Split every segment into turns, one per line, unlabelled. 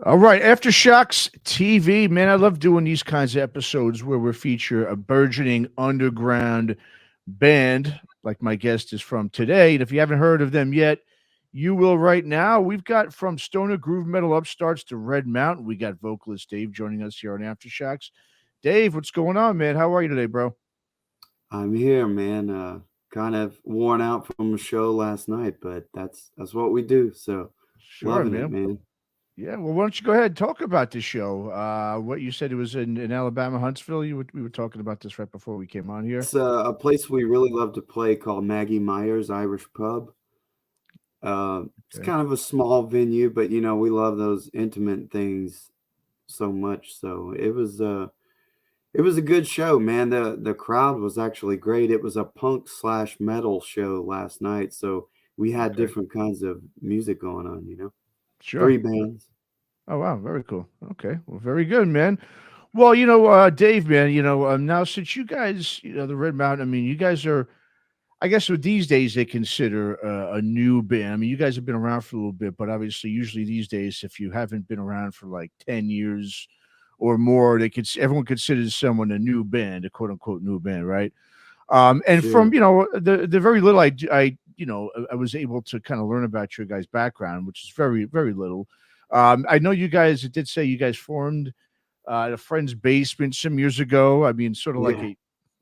All right, Aftershocks TV, man, I love doing these kinds of episodes where we feature a burgeoning underground band, like my guest is from today. And if you haven't heard of them yet, you will right now. We've got from stoner groove metal upstarts to Red Mountain. We got vocalist Dave joining us here on Aftershocks. Dave, what's going on, man? How are you today, bro?
I'm here, man. Kind of worn out from a show last night, but that's what we do. So
Sure,
loving it,
man.
man.
Yeah, well, why don't you go ahead and talk about the show? What you said it was in Alabama, Huntsville. We were talking about this right before we came on here.
It's a place we really love to play called Maggie Myers Irish Pub. It's
Okay.
kind of a small venue, but we love those intimate things so much. So it was a good show, man. The crowd was actually great. It was a punk slash metal show last night, so we had
Okay.
different kinds of music going on.
Sure.
Three bands.
Oh wow, very cool. Okay, well, very good, man. Well, Dave, man, now since you guys, the Red Mountain, I mean, you guys are, I guess, with these days they consider a new band. I mean, you guys have been around for a little bit, but obviously, usually these days, if you haven't been around for like 10 years or more, everyone considers someone a new band, a quote unquote new band, right? And from
Sure.
the very little I was able to kind of learn about your guys' background, which is very very little. I know you guys it did say you guys formed at a friend's basement some years ago. I mean, sort of like
Yeah.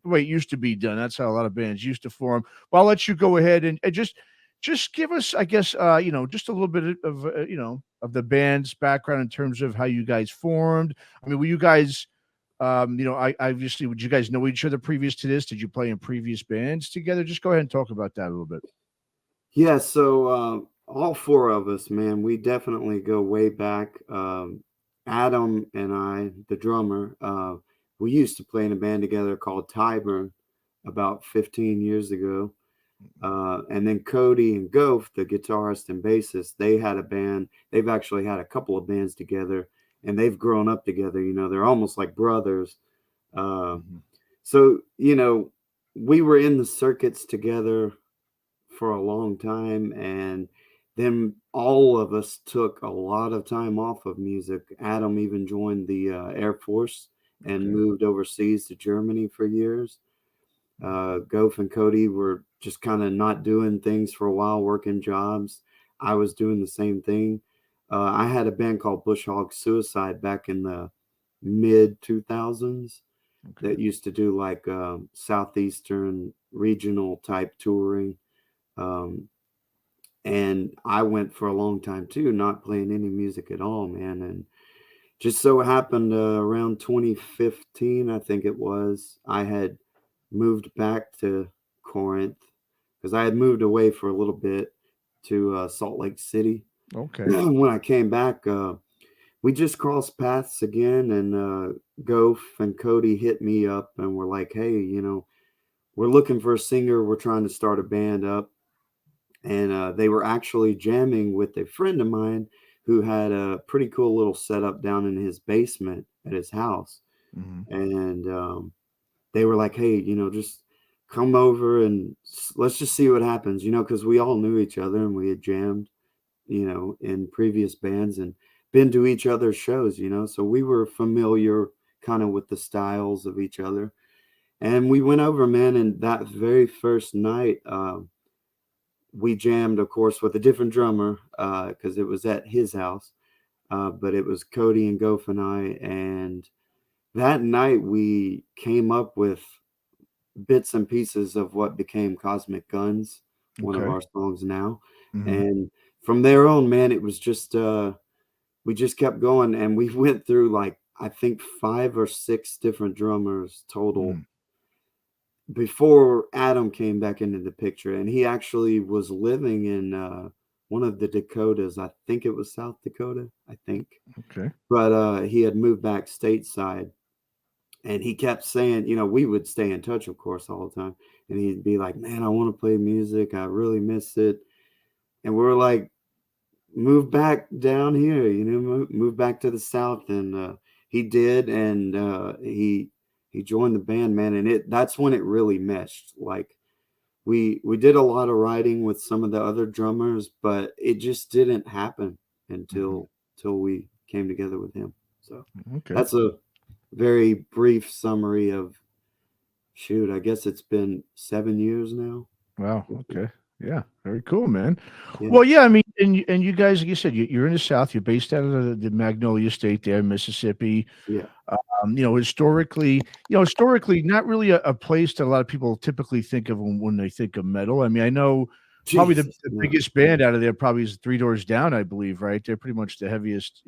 the way it used to be done. That's how a lot of bands used to form. Well, I'll let you go ahead and just give us, I guess, just a little bit of of the band's background in terms of how you guys formed. I mean, were you guys I obviously, would you guys know each other previous to this? Did you play in previous bands together? Just go ahead and talk about that a little bit.
Yeah, so all four of us, man, we definitely go way back. Adam and I, the drummer, we used to play in a band together called Tyburn about 15 years ago. And then Cody and Goff, the guitarist and bassist, they had a band. They've actually had a couple of bands together, and they've grown up together. They're almost like brothers. Uh,
Mhm.
so, we were in the circuits together for a long time, and then all of us took a lot of time off of music. Adam even joined the Air Force and
Okay.
moved overseas to Germany for years. Goff and Cody were just kind of not doing things for a while, working jobs. I was doing the same thing. I had a band called Bush Hog Suicide back in the mid 2000s
Okay.
that used to do like southeastern regional type touring. Um, and I went for a long time too, not playing any music at all, man. And just so happened around 2015, I think it was, I had moved back to Corinth because I had moved away for a little bit to Salt Lake City.
Okay.
When I came back, we just crossed paths again, and Goff and Cody hit me up and were like, "Hey, we're looking for a singer. We're trying to start a band up." And they were actually jamming with a friend of mine who had a pretty cool little setup down in his basement at his house.
Hmm.
And they were like, "Hey, just come over and let's just see what happens," because we all knew each other and we had jammed, in previous bands and been to each other's shows. So we were familiar kind of with the styles of each other. And we went over, man, and that very first night, we jammed, of course, with a different drummer because it was at his house. But it was Cody and Goff and I. And that night we came up with bits and pieces of what became Cosmic Guns, one of
Okay.
our songs now.
Hmm.
And from there on, man, it was just, we just kept going. And we went through like, I think 5 or 6 different drummers total
Mm.
before Adam came back into the picture, and he actually was living in one of the Dakotas. I think it was South Dakota, I think.
Okay.
But he had moved back stateside, and he kept saying, we would stay in touch, of course, all the time. And he'd be like, "Man, I want to play music. I really miss it." And we were like, "Move back down here, move back to the South." And he did, and he joined the band, man. And that's when it really meshed. Like we did a lot of writing with some of the other drummers, but it just didn't happen
Hmm.
until we came together with him. So
Okay.
that's a very brief summary of, shoot, I guess it's been 7 years now.
Wow. Okay. Yeah. Very cool, man.
Yeah.
Well, yeah. I mean, and you guys, like you said, you're in the South. You're based out of the Magnolia State there, Mississippi.
Yeah.
Historically, not really a place that a lot of people typically think of when they think of metal. I mean, I know probably the
No.
biggest band out of there probably is Three Doors Down, I believe, right? They're pretty much the heaviest,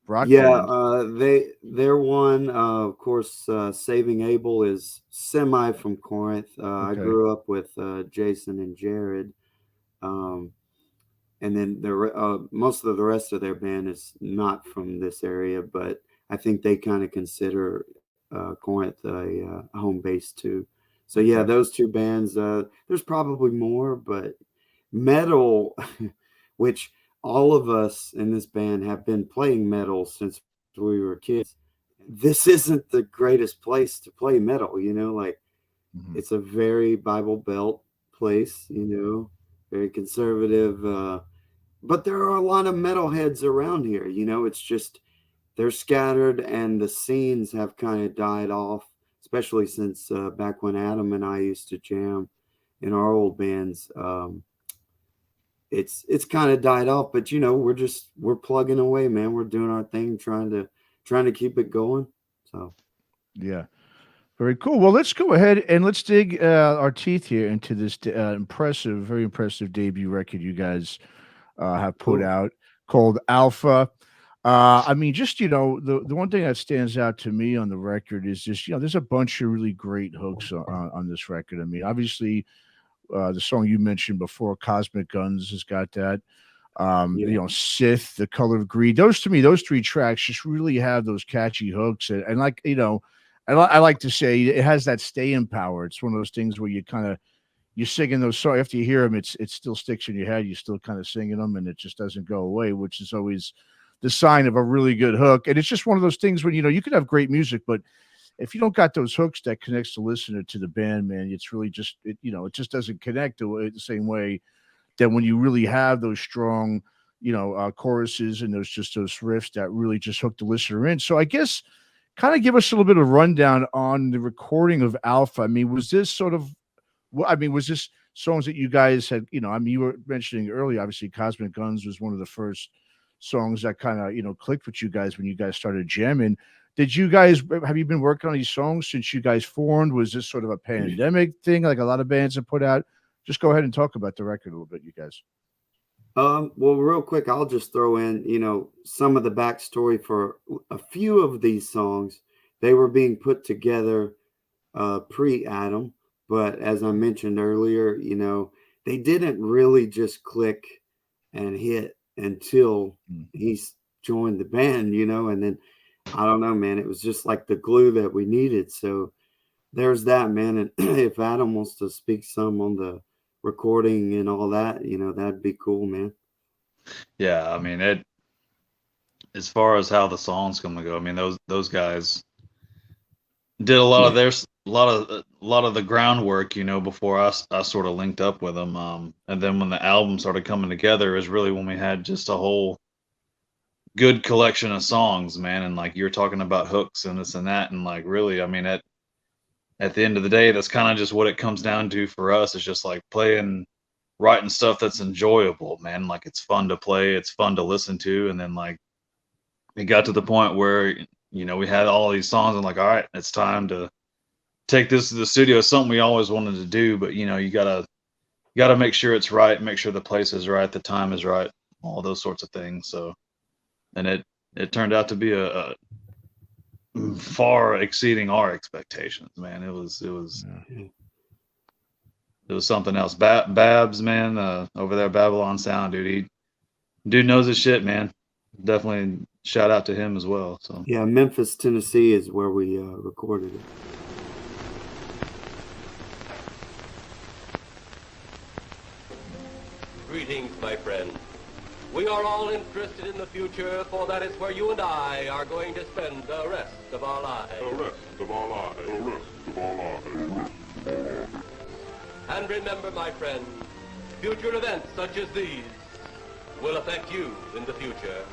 rock
Yeah,
band.
they're one. Of course, Saving Abel is semi from Corinth. I
Okay.
grew up with Jason and Jared, and then most of the rest of their band is not from this area, but I think they kind of consider Corinth a home base too. So yeah,
Okay.
those two bands. There's probably more, but metal, which all of us in this band have been playing metal since we were kids. This isn't the greatest place to play metal, like
Mhm.
it's a very Bible Belt place, very conservative. But there are a lot of metalheads around here, it's just they're scattered and the scenes have kind of died off, especially since back when Adam and I used to jam in our old bands. It's kind of died off, but we're plugging away, man. We're doing our thing, trying to keep it going. So
Yeah. Very cool. Well, let's go ahead and let's dig our teeth here into this very impressive debut record you guys have put
cool.
out called Alpha. I mean, just the one thing that stands out to me on the record is just there's a bunch of really great hooks on this record. I mean, obviously, the song you mentioned before, "Cosmic Guns," has got that.
Yeah.
Sith, "The Color of Greed." Those to me, those three tracks just really have those catchy hooks, and like I like to say it has that staying power. It's one of those things where you're singing those songs after you hear them, it still sticks in your head. You're still kind of singing them, and it just doesn't go away, which is always the sign of a really good hook. And it's just one of those things when you could have great music, but if you don't got those hooks that connects the listener to the band, man, it's really just it just doesn't connect the same way that when you really have those strong, choruses and those riffs that really just hook the listener in. So I guess kind of give us a little bit of rundown on the recording of Alpha. I mean, was this was this songs that you guys had, you were mentioning earlier, obviously Cosmic Guns was one of the first songs that kind of, clicked with you guys when you guys started jamming. Have you been working on these songs since you guys formed? Was this sort of a pandemic thing like a lot of bands have put out? Just go ahead and talk about the record a little bit, you guys.
Well, real quick, I'll just throw in, some of the backstory for a few of these songs. They were being put together pre-Adam, but as I mentioned earlier, they didn't really just click and hit until he's joined the band, and then I don't know, man, it was just like the glue that we needed. So there's that, man. And if Adam wants to speak some on the recording and all that, that'd be cool, man.
Yeah, I mean, as far as how the song's gonna go, I mean, those guys did a lot of the groundwork, before I sort of linked up with them. And then when the album started coming together is really when we had just a whole good collection of songs, man. And like you're talking about hooks and this and that, and like really, I mean, at the end of the day, that's kind of just what it comes down to for us. It's just like writing stuff that's enjoyable, man. Like it's fun to play, it's fun to listen to. And then like it got to the point where we had all these songs and like, all right, it's time to take this to the studio. It's something we always wanted to do, but you gotta make sure it's right, make sure the place is right, the time is right, all those sorts of things. So, and it turned out to be a far exceeding our expectations, man. It was something else. Babs, man, over there, Babylon Sound, dude. Dude knows his shit, man. Definitely shout out to him as well. So
yeah, Memphis, Tennessee is where we recorded it.
Greetings, my friend. We are all interested in the future, for that is where you and I are going to spend the rest of our lives. And remember, my friend, future events such as these will affect you in the future.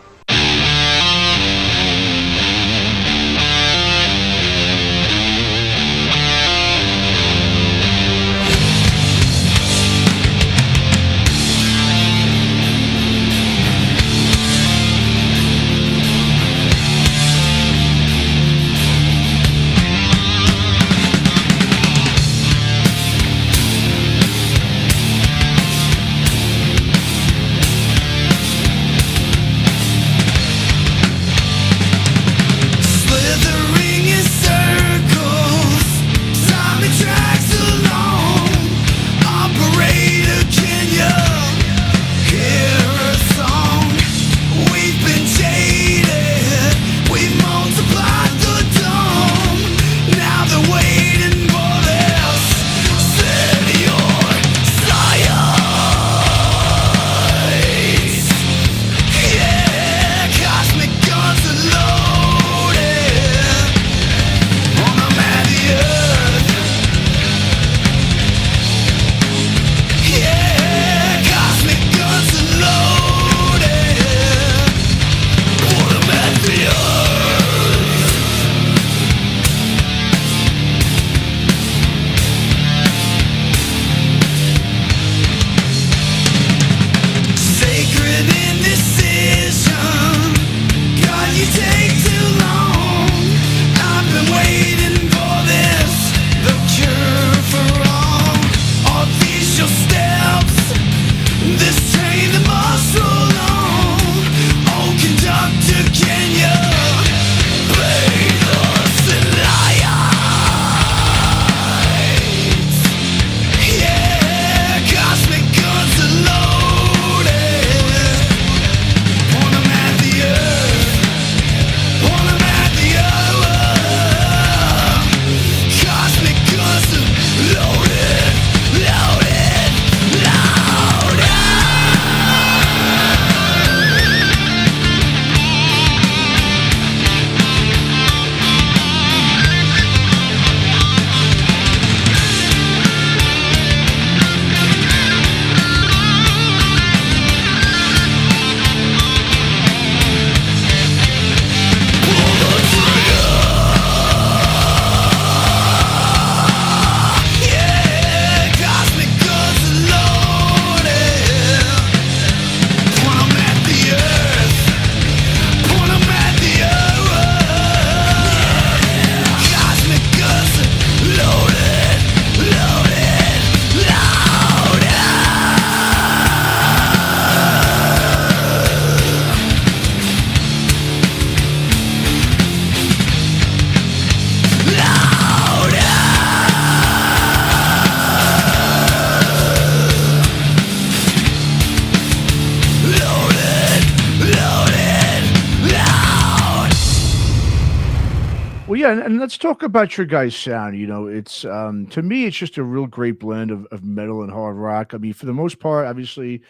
yeah, and let's talk about your guys' sound. You know, it's to me, it's just a real great blend of metal and hard rock. I mean, for the most part, obviously,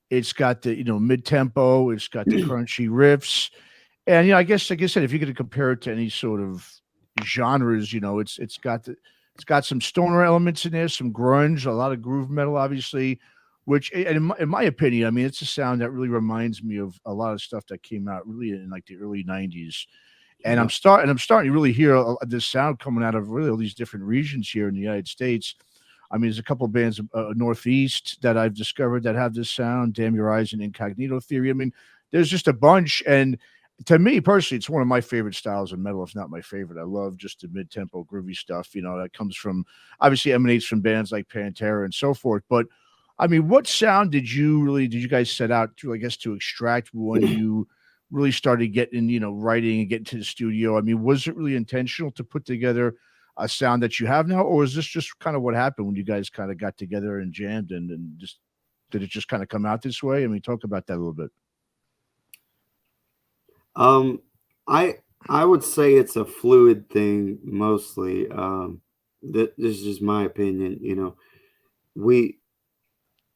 it's got the mid tempo, it's got the crunchy riffs, and I guess like I said, if you're going to compare it to any sort of genres, it's got some stoner elements in there, some grunge, a lot of groove metal, obviously. Which, and in my opinion, I mean, it's a sound that really reminds me of a lot of stuff that came out really in like the early '90s. And
Yeah.
I'm starting to really hear this sound coming out of really all these different regions here in the United States. I mean, there's a couple of bands Northeast that I've discovered that have this sound. Damn Your Eyes and Incognito Theory. I mean, there's just a bunch, and to me personally, it's one of my favorite styles of metal, if not my favorite. I love just the mid-tempo groovy stuff. That comes from obviously emanates from bands like Pantera and so forth. But I mean, what sound did you guys set out to, I guess, to extract when you really started getting, writing and getting to the studio? I mean, was it really intentional to put together a sound that you have now, or is this just kind of what happened when you guys kind of got together and jammed and just did it just kind of come out this way? I mean, talk about that a little bit.
I would say it's a fluid thing mostly. This is just my opinion.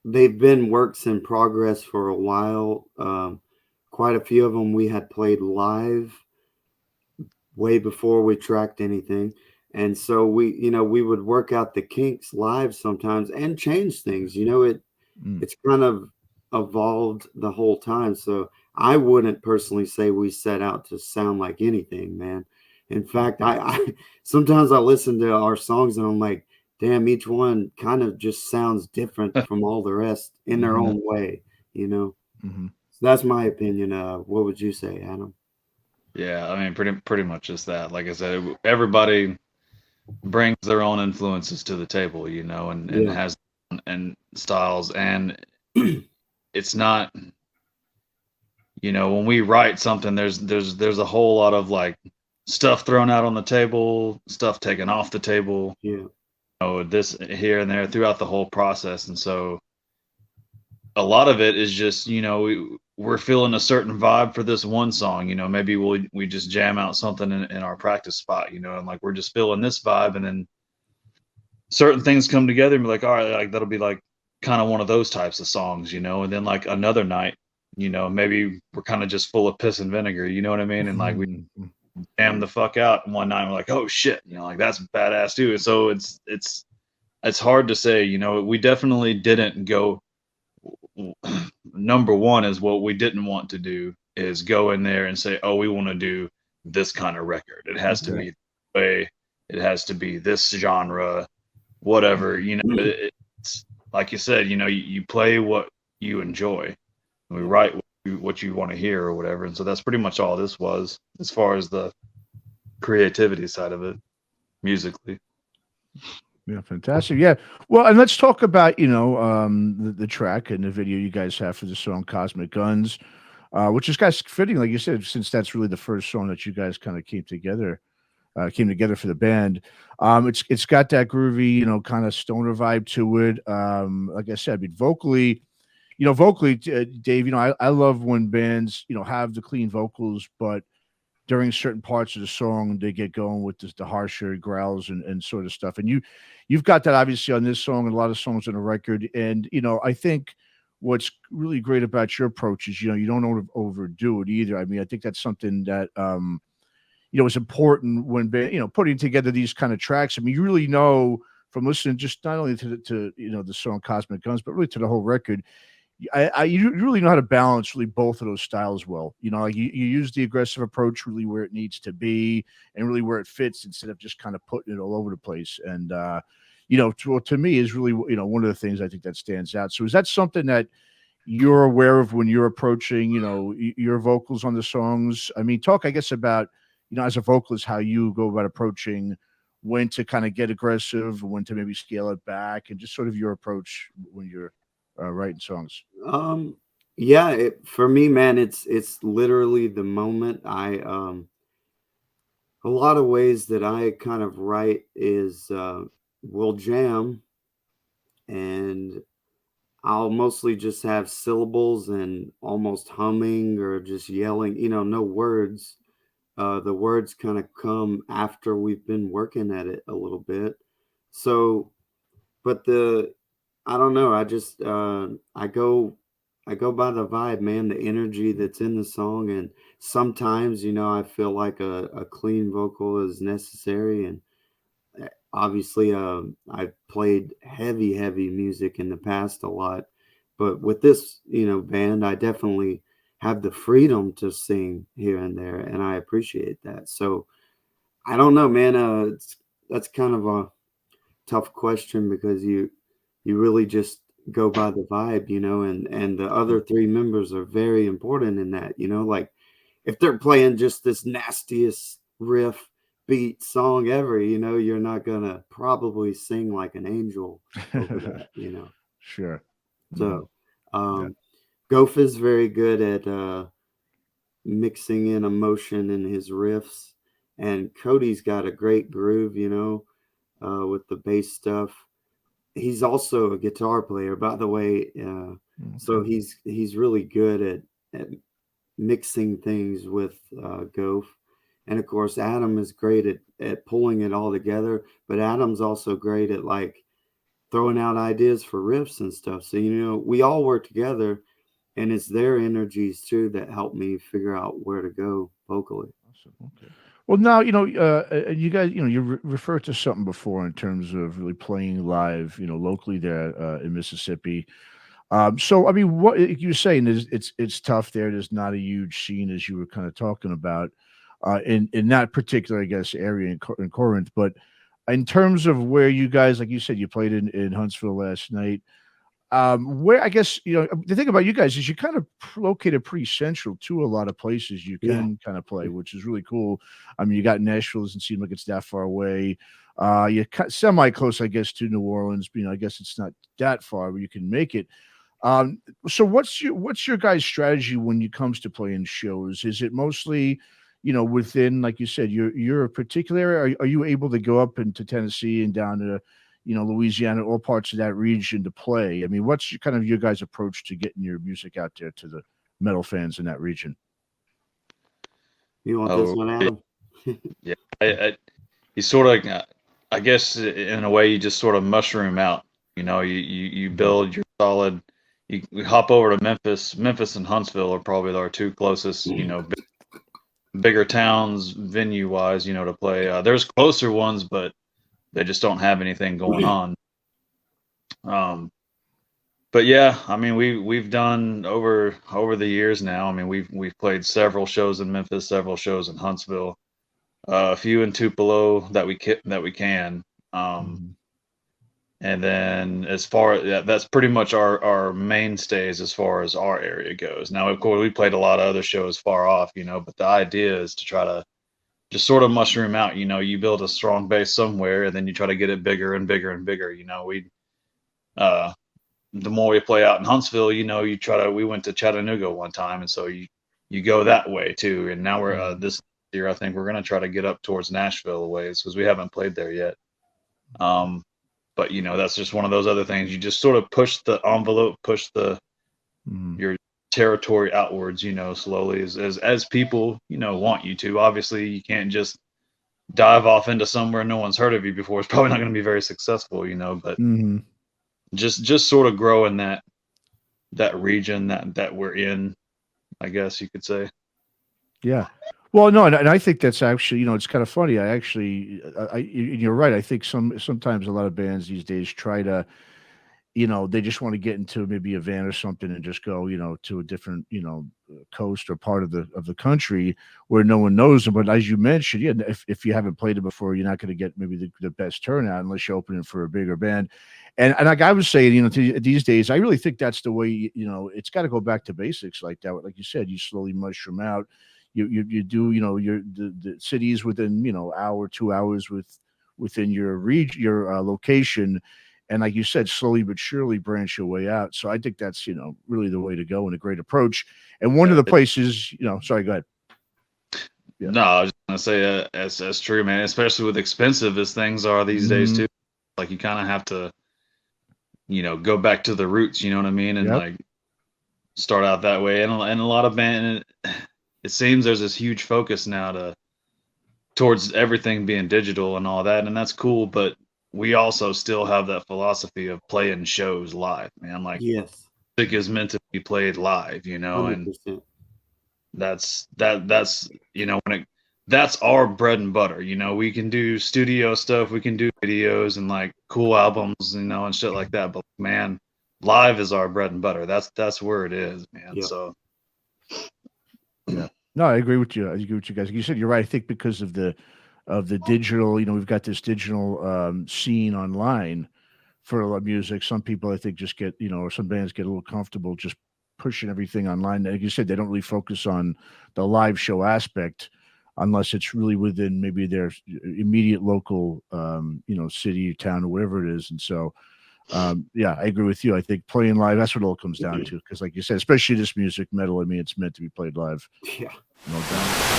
They've been works in progress for a while. Quite a few of them we had played live way before we tracked anything. And so we would work out the kinks live sometimes and change things. It's kind of evolved the whole time. So I wouldn't personally say we set out to sound like anything, man. In fact, I sometimes I listen to our songs and I'm like, damn, each one kind of just sounds different from all the rest in their own way,
Mm-hmm.
So that's my opinion. What would you say, Adam?
Yeah, I mean, pretty much just that. Like I said, everybody brings their own influences to the table, and
Yeah.
has and styles, and it's not, when we write something, there's a whole lot of like stuff thrown out on the table, stuff taken off the table,
Yeah.
this here and there throughout the whole process, and so a lot of it is just we're feeling a certain vibe for this one song. Maybe we just jam out something in our practice spot, and like we're just feeling this vibe, and then certain things come together and be like, all right, like that'll be like kind of one of those types of songs, and then like another night, maybe we're kind of just full of piss and vinegar, you know what I mean? And like we jam the fuck out one night, we're like, oh shit, like that's badass too. And so it's hard to say, we definitely didn't go. Number one is what we didn't want to do is go in there and say, oh, we want to do this kind of record. It has to be this way. It has to be this genre, whatever, it's like you said, you play what you enjoy. We write what you want to hear or whatever. And so that's pretty much all this was as far as the creativity side of it musically.
Yeah, fantastic. Yeah. Well, and let's talk about, the track and the video you guys have for the song Cosmic Guns, which is guys fitting, like you said, since that's really the first song that you guys kind of came together for the band. It's got that groovy, kind of stoner vibe to it. Like I said, I mean, vocally, Dave, I love when bands, have the clean vocals, but during certain parts of the song, they get going with the harsher growls and sort of stuff. And you've got that obviously on this song and a lot of songs on the record. And, I think what's really great about your approach is, you don't overdo it either. I mean, I think that's something that, is important when, putting together these kind of tracks. I mean, you really know from listening just not only to the song Cosmic Guns, but really to the whole record, you really know how to balance really both of those styles well. Like you use the aggressive approach really where it needs to be and really where it fits instead of just kind of putting it all over the place. And to me is really one of the things I think that stands out. So is that something that you're aware of when you're approaching your vocals on the songs? I mean, talk I guess about as a vocalist how you go about approaching when to kind of get aggressive, when to maybe scale it back, and just sort of your approach when you're writing songs.
Yeah, for me, man, it's literally the moment. A lot of ways that I kind of write is we'll jam and I'll mostly just have syllables and almost humming or just yelling, no words. The words kind of come after we've been working at it a little bit. So, but I don't know. I just I go by the vibe, man. The energy that's in the song, and sometimes, I feel like a clean vocal is necessary. And obviously, I've played heavy music in the past a lot, but with this, band, I definitely have the freedom to sing here and there, and I appreciate that. So I don't know, man. That's kind of a tough question because you really just go by the vibe, and the other three members are very important in that, like if they're playing just this nastiest riff beat song ever, you're not gonna probably sing like an angel over that.
Sure.
So Goff is very good at mixing in emotion in his riffs, and Cody's got a great groove, with the bass stuff. He's also a guitar player, by the way. So he's really good at mixing things with Goff. And of course, Adam is great at pulling it all together, but Adam's also great at like throwing out ideas for riffs and stuff. So, we all work together, and it's their energies too that help me figure out where to go vocally.
Awesome. Okay. Well, now, you guys, you referred to something before in terms of really playing live, locally there in Mississippi. So, I mean, what you were saying is it's tough there. There's not a huge scene, as you were kind of talking about, in that particular, I guess, area in Corinth. But in terms of where you guys, like you said, you played in Huntsville last night. Where I guess, the thing about you guys is you kind of located pretty central to a lot of places you can kind of play, which is really cool. I mean, you got Nashville, doesn't seem like it's that far away. You're semi close, I guess, to New Orleans. I guess it's not that far, but you can make it. So what's your guys' strategy when it comes to playing shows? Is it mostly, within, like you said, you're a particular area? Are you able to go up into Tennessee and down to Louisiana, all parts of that region to play? I mean, what's your guys' approach to getting your music out there to the metal fans in that region?
You want this one, Adam?
Yeah, you sort of, I guess, in a way, you just sort of mushroom out. You build your solid. You hop over to Memphis. Memphis and Huntsville are probably our two closest, bigger towns venue-wise, to play. There's closer ones, but they just don't have anything going on. But yeah, I mean, we've done over the years now. I mean, we've played several shows in Memphis, several shows in Huntsville, a few in Tupelo that we can. And then as far that's pretty much our mainstays as far as our area goes. Now, of course, we played a lot of other shows far off, but the idea is to try to just sort of mushroom out. You build a strong base somewhere, and then you try to get it bigger and bigger and bigger. The more we play out in Huntsville, we went to Chattanooga one time, and so you go that way too. And now we're this year, I think we're going to try to get up towards Nashville a ways because we haven't played there yet. But that's just one of those other things. You just sort of push the envelope, push your territory outwards, slowly as people, want you to. Obviously, you can't just dive off into somewhere no one's heard of you before. It's probably not going to be very successful, but just sort of grow in that region that we're in, I guess you could say. Yeah.
Well, no, and I think that's actually, it's kind of funny. You're right. I think sometimes a lot of bands these days try to, they just want to get into maybe a van or something and just go, to a different, coast or part of the country where no one knows them. But as you mentioned, if you haven't played it before, you're not going to get maybe the best turnout unless you're opening for a bigger band. And like I was saying, these days, I really think that's the way, it's got to go back to basics like that. Like you said, you slowly mushroom out. You do, the cities within, hour, 2 hours within your region, your location. And like you said, slowly but surely branch your way out. So I think that's, really the way to go and a great approach. And one of the places, sorry, go ahead.
Yeah. No, I was just going to say that's true, man, especially with expensive as things are these days too. Like you kind of have to, go back to the roots, you know what I mean? And like start out that way. And a lot of bands, it seems there's this huge focus now to towards everything being digital and all that, and that's cool. But we also still have that philosophy of playing shows live, man. Like
Yes,
music is meant to be played live, you know, and
100%.
that's you know, that's our bread and butter. You know, we can do studio stuff, we can do videos and like cool albums, you know, and shit like that. But man, live is our bread and butter. That's where it is, man.
Yep.
So
yeah, no, I agree with you. I agree with you guys. You said you're right. I think because of the digital, you know, we've got this digital scene online for a lot of music. Some people, I think, just get, you know, or some bands get a little comfortable just pushing everything online. Like you said, they don't really focus on the live show aspect unless it's really within maybe their immediate local, you know, city, town, or whatever it is. And so, yeah, I agree with you. I think playing live, that's what it all comes down to. Because like you said, especially this music, metal, I mean, it's meant to be played live.
Yeah.
No doubt.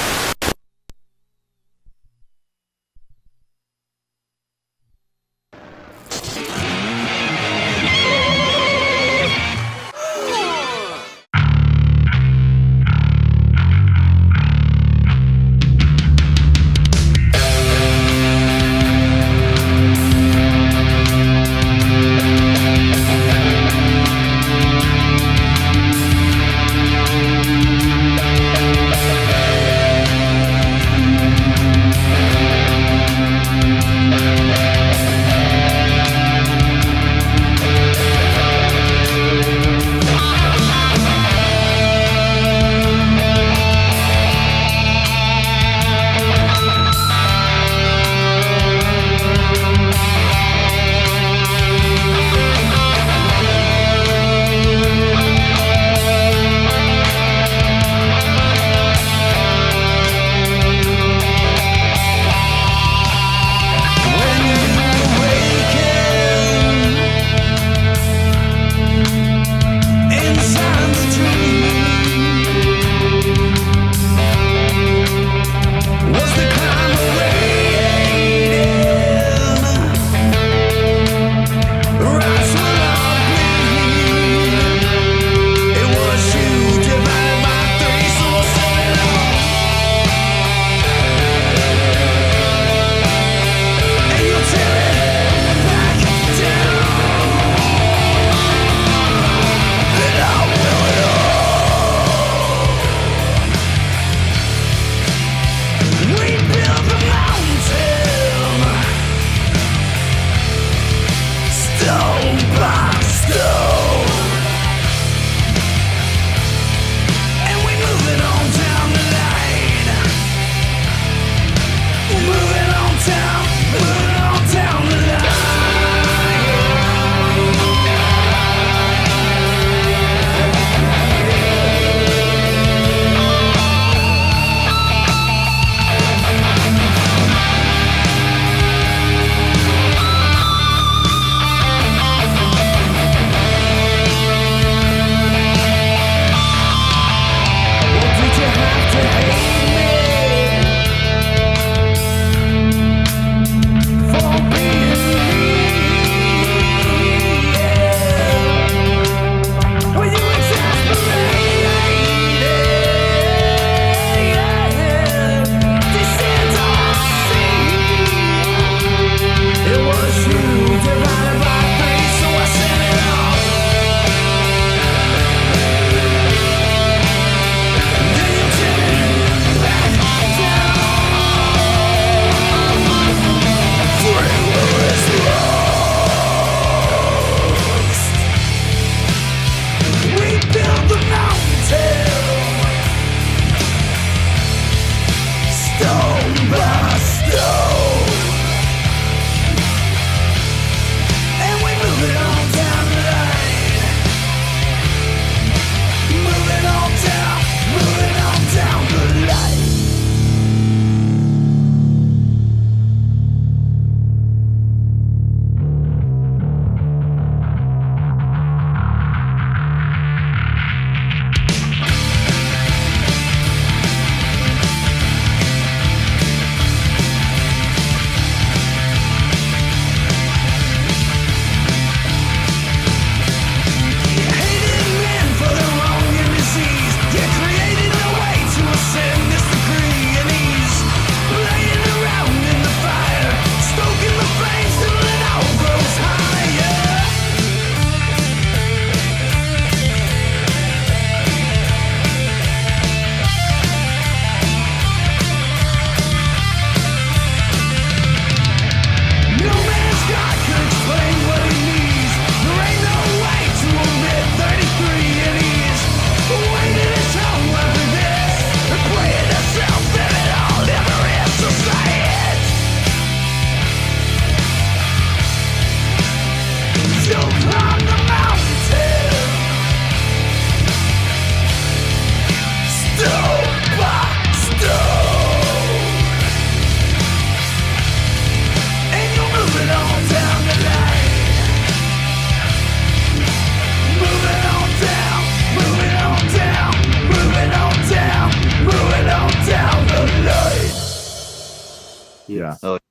It's,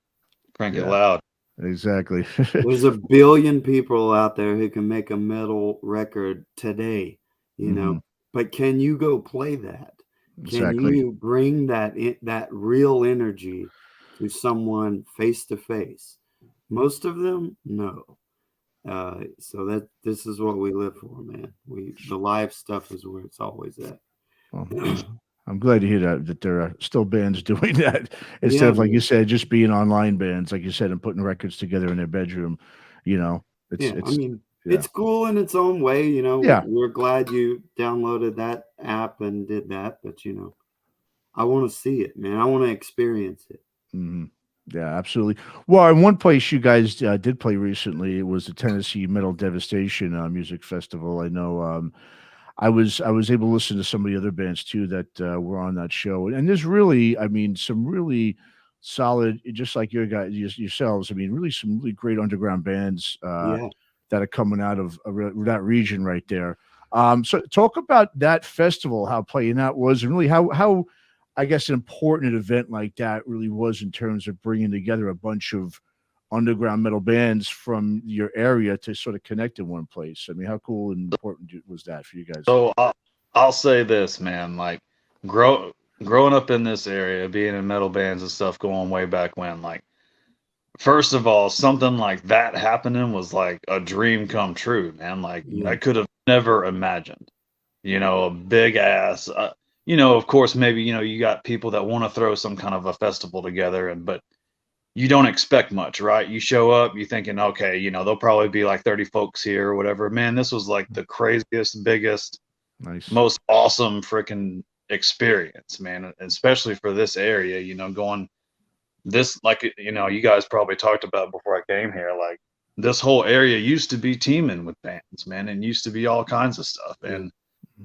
Crank it
Yeah.
loud.
Exactly.
there's a billion people out there who can make a metal record today, you know, but can you go play that? Can
Exactly.
you bring that that real energy to someone face to face? Most of them, no. So that this is what we live for, man. The live stuff is where it's always at.
Well, I'm glad to hear that there are still bands doing that instead
Yeah,
of, like you
man.
said, just being online bands, like you said, and putting records together in their bedroom. You know,
Yeah, I mean,
yeah.
it's cool in its own way, you know.
Yeah.
We're glad you downloaded that app and did that, but you know, I want to see it, man. I want to experience it.
Mhm. Yeah, absolutely. Well, in one place you guys did play recently, it was the Tennessee Metal Devastation Music Festival. I know I was able to listen to some of the other bands too that were on that show, and there's really, I mean, some really solid, just like your guys yourselves. I mean, really some really great underground bands
Yeah.
that are coming out of that region right there. So talk about that festival, how playing that was, and really how I guess an important event like that really was in terms of bringing together a bunch of underground metal bands from your area to sort of connect in one place. I mean, how cool and important was that for you guys?
So I'll say this, man. Like growing up in this area, being in metal bands and stuff, going way back when. Like, first of all, something like that happening was like a dream come true, man. Like I could have never imagined. You know, a big ass. You know, of course, maybe you got people that want to throw some kind of a festival together, but you don't expect much, right? You show up, you thinking, okay, there'll probably be like 30 folks here or whatever. Man, this was like the craziest, biggest, most awesome freaking experience, man. Especially for this area, going this, like, you guys probably talked about before I came here, like this whole area used to be teeming with bands, man, and used to be all kinds of stuff. And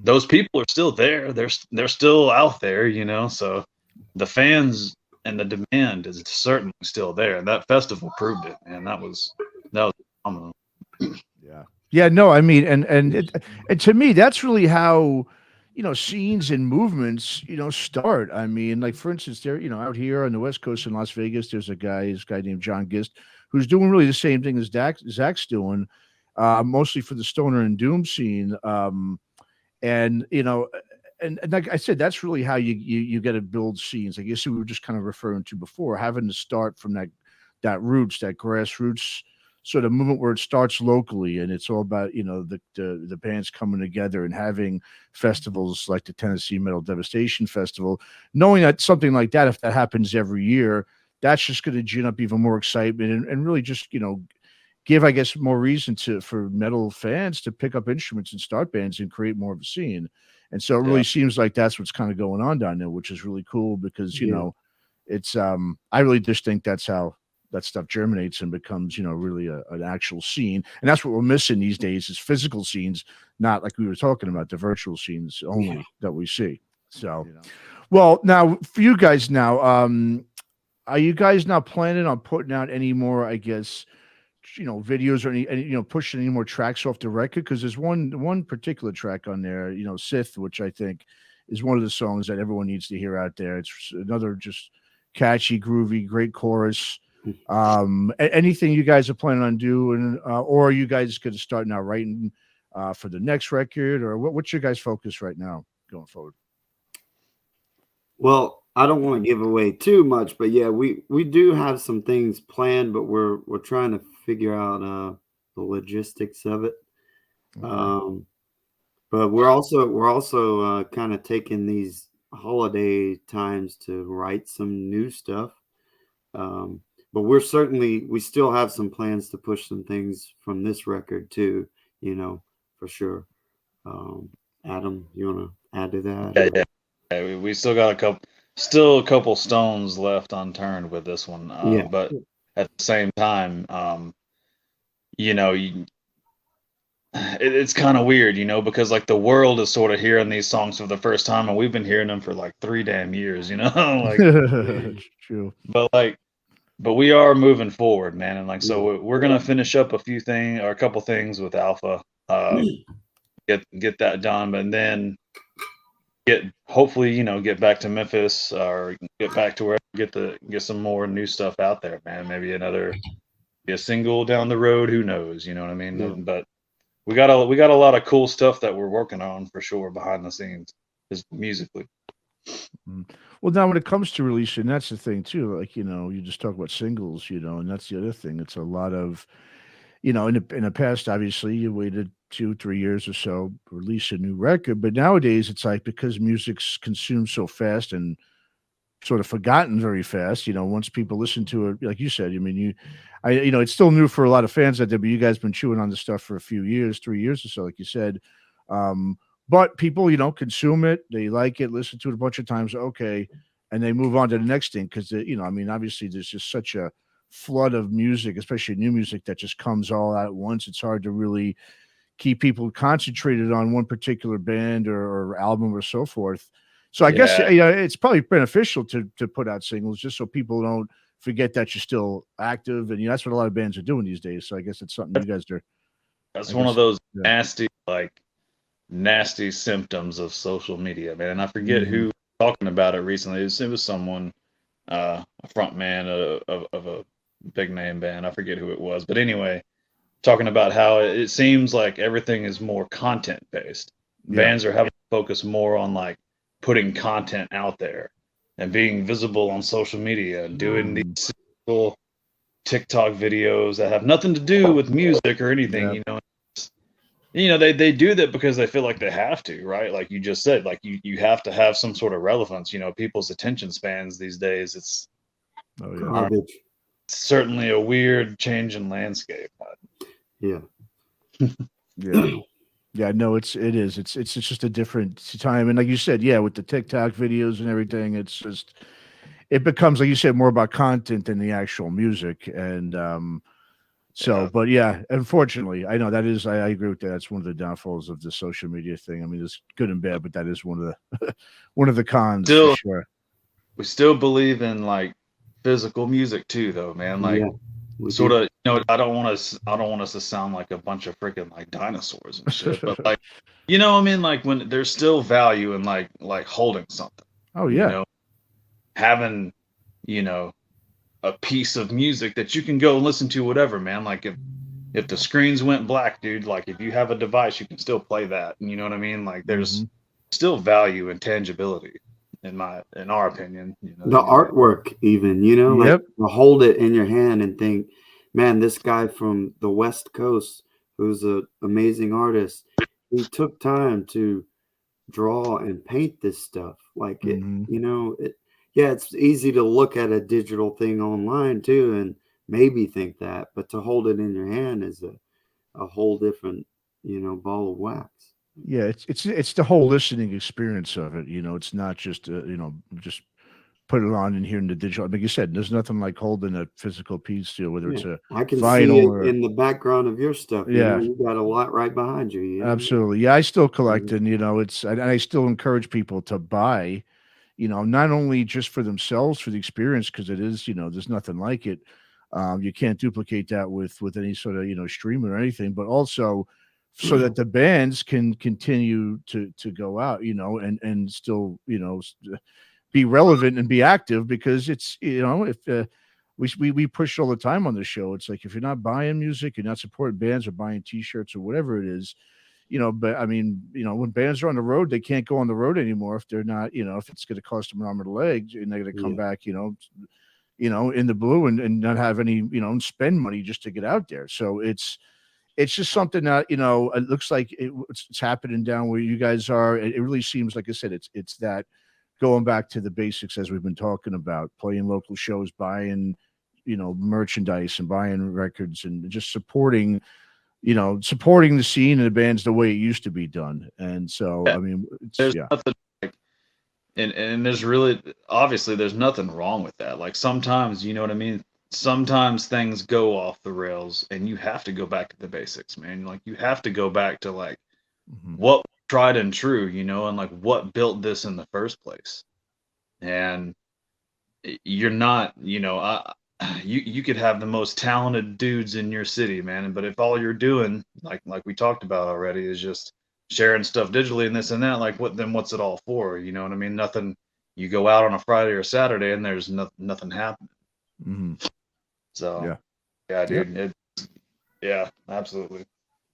those people are still there. They're still out there, so the fans and the demand is certainly still there, and that festival proved it, man. That was phenomenal.
Yeah, no, I mean, and to me, that's really how scenes and movements start. I mean, like for instance, there out here on the West Coast in Las Vegas, there's a guy named John Gist who's doing really the same thing as Zach's doing, mostly for the stoner and doom scene. And like I said, that's really how you get to build scenes. I guess we were just kind of referring to before, having to start from that roots, that grassroots sort of movement where it starts locally, and it's all about the bands coming together and having festivals like the Tennessee Metal Devastation Festival, knowing that something like that, if that happens every year, that's just going to gin up even more excitement and really just give, I guess, more reason for metal fans to pick up instruments and start bands and create more of a scene. And so it really seems like that's what's kind of going on down there, which is really cool because, it's, I really just think that's how that stuff germinates and becomes, really an actual scene. And that's what we're missing these days is physical scenes, not like we were talking about, the virtual scenes only that we see. So, well, now for you guys now, are you guys now planning on putting out any more, I guess, videos or any pushing any more tracks off the record? Because there's one particular track on there, Sith, which I think is one of the songs that everyone needs to hear out there. It's another just catchy, groovy, great chorus. Anything you guys are planning on doing, or are you guys going to start now writing for the next record, or what's your guys' focus right now going forward?
Well, I don't want to give away too much, but yeah, we do have some things planned, but we're trying to figure out the logistics of it. Okay. But we're also kind of taking these holiday times to write some new stuff. But we still have some plans to push some things from this record too, for sure. Adam, you want to add to that?
Yeah. We still got a couple stones left unturned with this one. But at the same time, it's kind of weird, because like the world is sort of hearing these songs for the first time, and we've been hearing them for like 3 damn years, like.
True.
But we are moving forward, man, and like so we're gonna finish up a couple things with Alpha, get that done, but then hopefully, get back to Memphis or get back to where get some more new stuff out there, man. Maybe a single down the road, who knows, you know what I mean?
Yeah.
But we got a lot of cool stuff that we're working on for sure behind the scenes, just musically.
Well, now when it comes to releasing, that's the thing too. Like, you just talk about singles, and that's the other thing. It's a lot of, in the past, obviously, you waited 2-3 years or so to release a new record, but nowadays it's like, because music's consumed so fast and sort of forgotten very fast. Once people listen to it, like you said, it's still new for a lot of fans out there, but you guys been chewing on this stuff for a few years, 3 years or so, like you said. But people, consume it, they like it, listen to it a bunch of times, okay, and they move on to the next thing because, obviously there's just such a flood of music, especially new music, that just comes all out at once. It's hard to really keep people concentrated on one particular band or album or so forth. So I guess it's probably beneficial to put out singles just so people don't forget that you're still active, and that's what a lot of bands are doing these days. So I guess it's something you guys are.
That's one of those nasty symptoms of social media, man. And I forget who was talking about it recently. It was someone, a front man of a big name band. I forget who it was, but anyway, talking about how it seems like everything is more content based. Bands are having to focus more on like putting content out there and being visible on social media and doing these simple TikTok videos that have nothing to do with music or anything, they do that because they feel like they have to, right? Like you just said, like you have to have some sort of relevance. People's attention spans these days, it's certainly a weird change in landscape.
Yeah.
Yeah, no, it is. It's just a different time. And like you said, with the TikTok videos and everything, it becomes, like you said, more about content than the actual music. And but unfortunately, I know that is, I agree with that. That's one of the downfalls of the social media thing. I mean, it's good and bad, but that is one of the one of the cons for sure.
We still believe in like physical music too, though, man. Like sort of, I don't want us to sound like a bunch of freaking like dinosaurs and shit, but like, like when there's still value in like holding something.
Oh yeah.
Having, a piece of music that you can go and listen to, whatever, man. Like if the screens went black, dude, like if you have a device, you can still play that. You know what I mean? Like there's still value and tangibility in our opinion.
The artwork even, like to hold it in your hand and think, man, this guy from the West Coast, who's an amazing artist, he took time to draw and paint this stuff. Like it's easy to look at a digital thing online too and maybe think that, but to hold it in your hand is a whole different, ball of wax.
Yeah, it's the whole listening experience of it. It's not just just put it on and hearing the digital. Like you said, there's nothing like holding a physical piece, whether it's a
I can
vinyl
see it
or
in the background of your stuff. You got a lot right behind you.
Absolutely. Yeah, I still collect, and and I still encourage people to buy. Not only just for themselves, for the experience, because it is, there's nothing like it. You can't duplicate that with any sort of, streaming or anything, but also so that the bands can continue to go out, and still, be relevant and be active, because it's, if we push all the time on the show. It's like, if you're not buying music, you're not supporting bands or buying T-shirts or whatever it is, but I mean, when bands are on the road, they can't go on the road anymore if they're not, if it's going to cost them an arm and a leg, and they're going to come back, in the blue and not have any, spend money just to get out there. So it's just something that, it looks like it's happening down where you guys are. It really seems, like I said, it's that going back to the basics, as we've been talking about, playing local shows, buying, merchandise and buying records, and just supporting the scene and the bands the way it used to be done. And so, I mean,
there's nothing like, and there's really, obviously there's nothing wrong with that. Like sometimes, you know what I mean? Sometimes things go off the rails and you have to go back to the basics, man. Like you have to go back to like what tried and true, and like what built this in the first place. And you're not, you could have the most talented dudes in your city, man, but if all you're doing, like we talked about already, is just sharing stuff digitally and this and that. Like, what's it all for? You know what I mean? Nothing. You go out on a Friday or Saturday and there's nothing happening.
Mm-hmm.
So yeah, dude. Yeah, absolutely.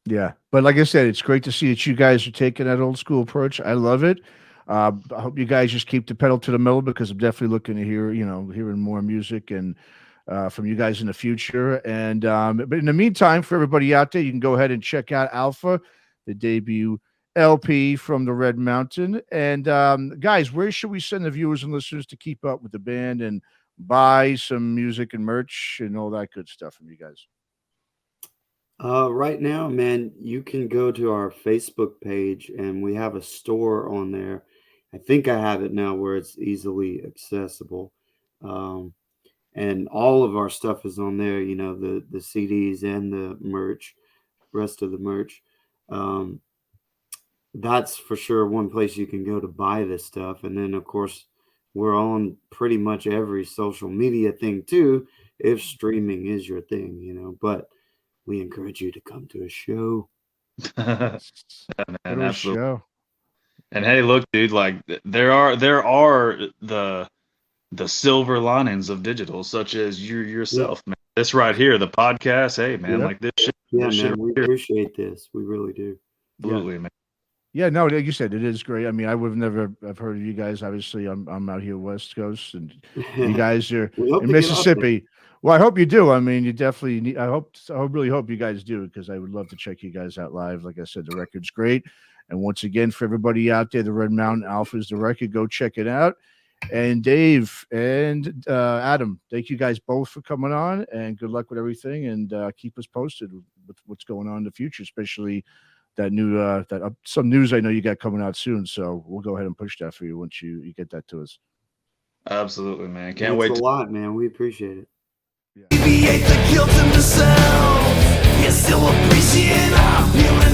Yeah, but like I said, it's great to see that you guys are taking that old school approach. I love it. I hope you guys just keep the pedal to the metal, because I'm definitely looking to hearing more music and from you guys in the future. And but in the meantime, for everybody out there, you can go ahead and check out Alpha, the debut LP from the Red Mountain. And guys, where should we send the viewers and listeners to keep up with the band and buy some music and merch and all that good stuff from you guys?
Right now, man, you can go to our Facebook page, and we have a store on there. I think I have it now where it's easily accessible. And all of our stuff is on there, the CDs and the merch, rest of the merch. That's for sure one place you can go to buy this stuff. And then, of course, we're on pretty much every social media thing too, if streaming is your thing, but we encourage you to come to a show.
Yeah, man, absolutely.
Show.
And hey, look, dude, like there are the silver linings of digital, such as yourself, man. This right here, the podcast. Hey, man, like this shit.
Yeah,
this
man,
shit
we
here.
appreciate this. We really do.
Absolutely, man.
Yeah, no, like you said, it is great. I mean, I would have never have heard of you guys. Obviously, I'm out here West Coast, and you guys are in Mississippi. Well, I hope you do. I mean, you definitely need. I really hope you guys do, because I would love to check you guys out live. Like I said, the record's great. And once again, for everybody out there, the Red Mountain Alpha is the record. Go check it out. And Dave and Adam, thank you guys both for coming on, and good luck with everything. And keep us posted with what's going on in the future, especially that new some news I know you got coming out soon. So we'll go ahead and push that for you once you get that to us.
Absolutely, man. Can't wait.
Thanks a lot, man. We appreciate it.
Alleviate the guilt and the sound. You still appreciate our feeling